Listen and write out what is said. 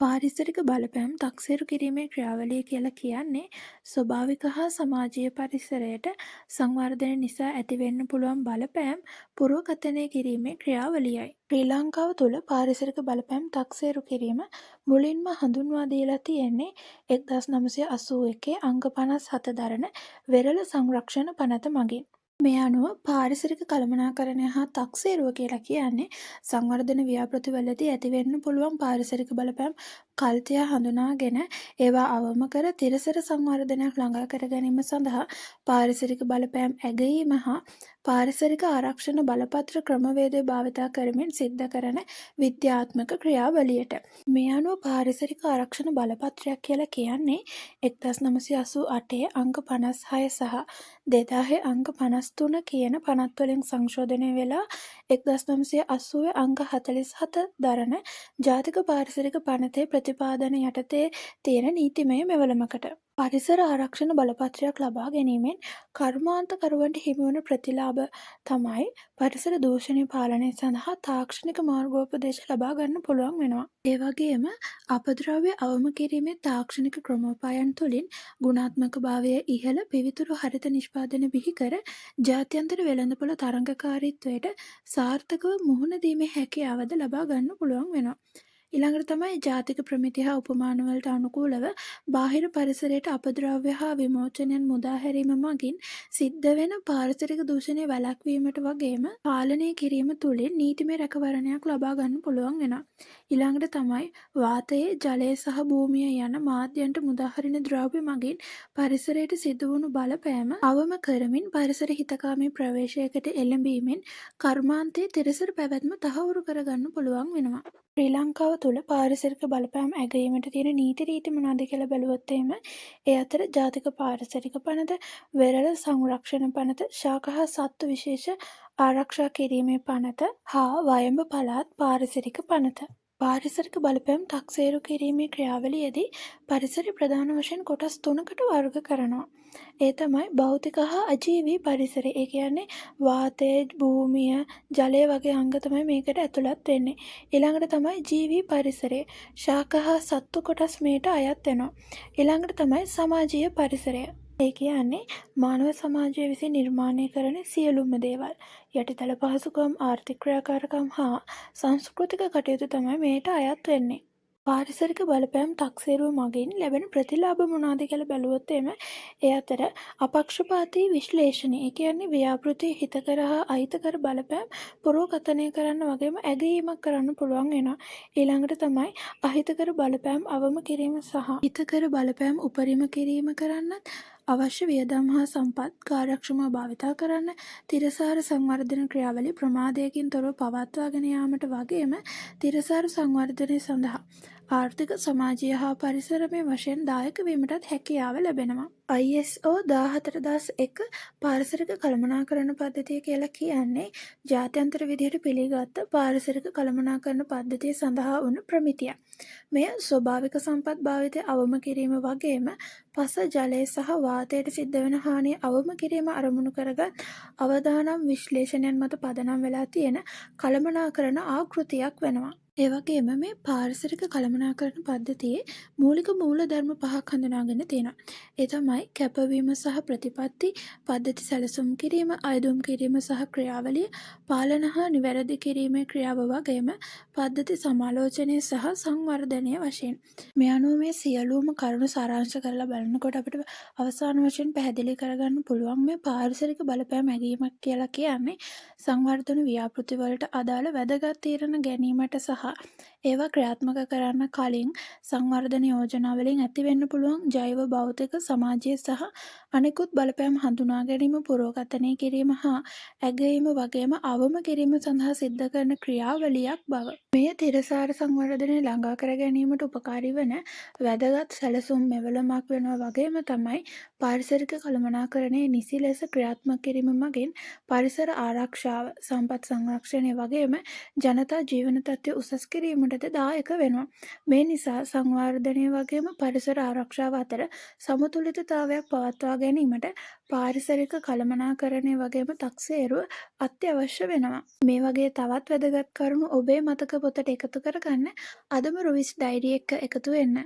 පාරිසරික බලපෑම් තක්සේරු කිරීමේ ක්‍රියාවලිය කියලා කියන්නේ ස්වභාවික හා සමාජීය පරිසරයට සංවර්ධනය නිසා ඇතිවෙන්න පුළුවන් බලපෑම් පුරෝකථනය කිරීමේ ක්‍රියාවලියයි. ශ්‍රී ලංකාව තුළ පාරිසරික බලපෑම් තක්සේරු කිරීම මුලින්ම හඳුන්වා දීලා තියෙන්නේ 1981 අංක 57 දරන වෙරළ සංරක්ෂණ පනත මගින්. මේ අනුව පාරිසරික කළමනාකරණය හා තක්සේරුව කියලා කියන්නේ සංවර්ධන ව්‍යාපෘතිවලදී ඇතිවෙන්න පුළුවන් පාරිසරික බලපෑම් කල්තියා හඳුනාගෙන ඒවා අවම කර තිරසර සංවර්ධනයක් ළඟා කර ගැනීම සඳහා පාරිසරික බලපෑම් ඇගයීම හා පාරිසරික ආරක්ෂණ බලපත්‍ර ක්‍රමවේදය භාවිතා කරමින් සිද්ධ කරන විද්‍යාත්මක ක්‍රියාවලියට. මේ අනුව පාරිසරික ආරක්ෂණ බලපත්‍රයක් කියලා කියන්නේ 1988 අංක 56 සහ 2000 අංක 53 කියන පනත්වලින් සංශෝධනය වෙලා 1980 අංක 47 දරන ජාතික පාරිසරික පනතේ ප්‍රතිපාදන යටතේ තියෙන නීතිමය මෙවලමකට. පරිසර ආරක්ෂණ බලපත්‍රයක් ලබා ගැනීමෙන් කර්මාන්තකරුවන්ට හිමිවන ප්‍රතිලාභ තමයි පරිසර දූෂණය පාලනය සඳහා තාක්ෂණික මාර්ගෝපදේශ ලබා ගන්න පුළුවන් වෙනවා. ඒ වගේම අපද්‍රව්‍ය අවම කිරීමේ තාක්ෂණික ක්‍රමෝපායන් තුළින් ගුණාත්මක භාවය ඉහළ පිවිතුරු හරිත නිෂ්පාදන බිහිකර ජාත්‍යන්තර වෙළඳපොළ තරඟකාරීත්වයට සාර්ථකව මුහුණ දීමේ හැකියාවද ලබා ගන්න පුළුවන් වෙනවා. ඊළඟට තමයි ජාතික ප්‍රමිති හා උපමානවලට අනුකූලව බාහිර පරිසරයට අපද්‍රව්‍ය හා විමෝචනයන් මුදා හැරීම මගින් සිද්ධ වෙන පාරිසරික දූෂණය වැළැක්වීමට වගේම පාලනය කිරීම තුළින් නීතිමය රැකවරණයක් ලබා ගන්න පුළුවන් වෙනවා. ඊළඟට තමයි වාතයේ ජලය සහ භූමිය යන මාධ්‍යන්ට මුදාහරින ද්‍රව්‍ය මගින් පරිසරයට සිදු වුණු බලපෑම අවම කරමින් පරිසර හිතකාමී ප්‍රවේශයකට එළඹීමෙන් කර්මාන්තයේ තිරසර පැවැත්ම තහවුරු කරගන්න පුළුවන් වෙනවා. ශ්‍රී ලංකාව තුළ පාරිසරික බලපෑම් ඇගයීමට තියෙන නීති රීති මොනවද කියලා බැලුවොත් එහෙම ඒ අතර ජාතික පාරිසරික පනත, වෙරළ සංරක්ෂණ පනත, ශාක හා සත්ත්ව විශේෂ ආරක්ෂා කිරීමේ පනත හා වයඹ පළාත් පාරිසරික පනත. පාරිසරික බලපෑම් තක්සේරු කිරීමේ ක්‍රියාවලියේදී පරිසරය ප්‍රධාන වශයෙන් කොටස් 3කට වර්ග කරනවා. ඒ තමයි භෞතික හා අජීවී පරිසරය. ඒ කියන්නේ වාතය, භූමිය, ජලය වගේ අංග තමයි මේකට ඇතුළත් වෙන්නේ. ඊළඟට තමයි ජීවී පරිසරය. ශාක හා සත්තු කොටස් මේට අයත් වෙනවා. ඊළඟට තමයි සමාජීය පරිසරය. ඒ කියන්නේ මානව සමාජය විසින් නිර්මාණය කරන සියලුම දේවල්. යටිතල පහසුකම්, ආර්ථික ක්‍රියාකාරකම් හා සංස්කෘතික කටයුතු තමයි මේට අයත් වෙන්නේ. පාරිසරික බලපෑම් තක්සේරුව මගින් ලැබෙන ප්‍රතිලාභ මොනවාද කියලා බැලුවොත් එම ඒ අතර අපක්ෂපාතී විශ්ලේෂණය. ඒ කියන්නේ ව්‍යාපෘති හිතකර හා අහිතකර බලපෑම් පුරෝකථනය කරන්න වගේම ඇගයීමක් කරන්න පුළුවන් වෙනවා. ඊළඟට තමයි අහිතකර බලපෑම් අවම කිරීම සහ හිතකර බලපෑම් උපරිම කිරීම කරන්නත් අවශ්‍ය වියදම් හා සම්පත් කාර්යක්ෂමව භාවිතා කරන්න, තිරසාර සංවර්ධන ක්‍රියාවලිය ප්‍රමාදයකින් තොරව පවත්වාගෙන යාමට වගේම තිරසාර සංවර්ධනය සඳහා ආර්ථික, සමාජීය හා පරිසරමය වශයෙන් දායක වීමටත් හැකියාව ලැබෙනවා. ISO 14001 පාරිසරික කළමනාකරණ පද්ධතිය කියලා කියන්නේ ජාත්‍යන්තර විදිහට පිළිගත් පාරිසරික කළමනාකරණ පද්ධතිය සඳහා වුණු ප්‍රමිතියක්. මෙය ස්වභාවික සම්පත් භාවිතය අවම කිරීම වගේම පස, ජලය සහ වාතයට සිද්ධ වෙන හානිය අවම කිරීම අරමුණු කරගත් අවදානම් විශ්ලේෂණයන් මත පදනම් වෙලා තියෙන කළමනාකරණ ආකෘතියක් වෙනවා. ඒ වගේම මේ පාරිසරික කළමනාකරණ පද්ධතියේ මූලික මූලධර්ම 5ක් හඳුනාගෙන තියෙනවා. ඒ තමයි කැපවීම සහ ප්‍රතිපත්ති, පද්ධති සැලසුම් කිරීම, අයදුම් කිරීම සහ ක්‍රියාවලිය, පාලන හා නිවැරදි කිරීමේ ක්‍රියාව වගේම පද්ධති සමාලෝචනය සහ සංවර්ධනය වශයෙන්. මේ අනුව මේ සියලුම කරුණු සාරාංශ කරලා බලනකොට අපිට අවසාන වශයෙන් පැහැදිලි කරගන්න පුළුවන් මේ පාරිසරික බලපෑම් ඇගීමක් කියලා කියන්නේ සංවර්ධන ව්‍යාපෘති වලට අදාළ වැදගත් තීරණ ගැනීමට සහ ඒවා ක්‍රියාත්මක කරන්න කලින් සංවර්ධන යෝජනාවලින් ඇතිවෙන්න පුළුවන් ජෛව භෞතික, සමාජීය සහ අනෙකුත් බලපෑම් හඳුනා ගැනීම, පුරෝකථනය කිරීම හා ඇගයීම වගේම අවම කිරීම සඳහා සිද්ධ කරන ක්‍රියාවලියක් බව. මෙය තිරසාර සංවර්ධනය ළඟා කර ගැනීමට උපකාරී වන වැදගත් සැලසුම් මෙවලමක් වෙනවා වගේම තමයි පාරිසරික කළමනාකරණය නිසි ලෙස ක්‍රියාත්මක කිරීම මගින් පරිසර ආරක්ෂාව, සම්පත් සංරක්ෂණය වගේම ජනතා ජීවන තත්ත්වය උසස් කිරීමට කිරීමටද දායක වෙනවා. මේ නිසා සංවර්ධනය වගේම පරිසර ආරක්ෂාව අතර සමතුලිතතාවයක් පවත්වා ගැනීමට පාරිසරික කළමනාකරණය වගේම තක්සේරුව අත්‍යවශ්‍ය වෙනවා. මේ වගේ තවත් වැදගත් කරුණු ඔබේ මතක පොතට එකතු කරගන්න අදම රුවිස් ඩයිරි එක්ක එකතු වෙන්න.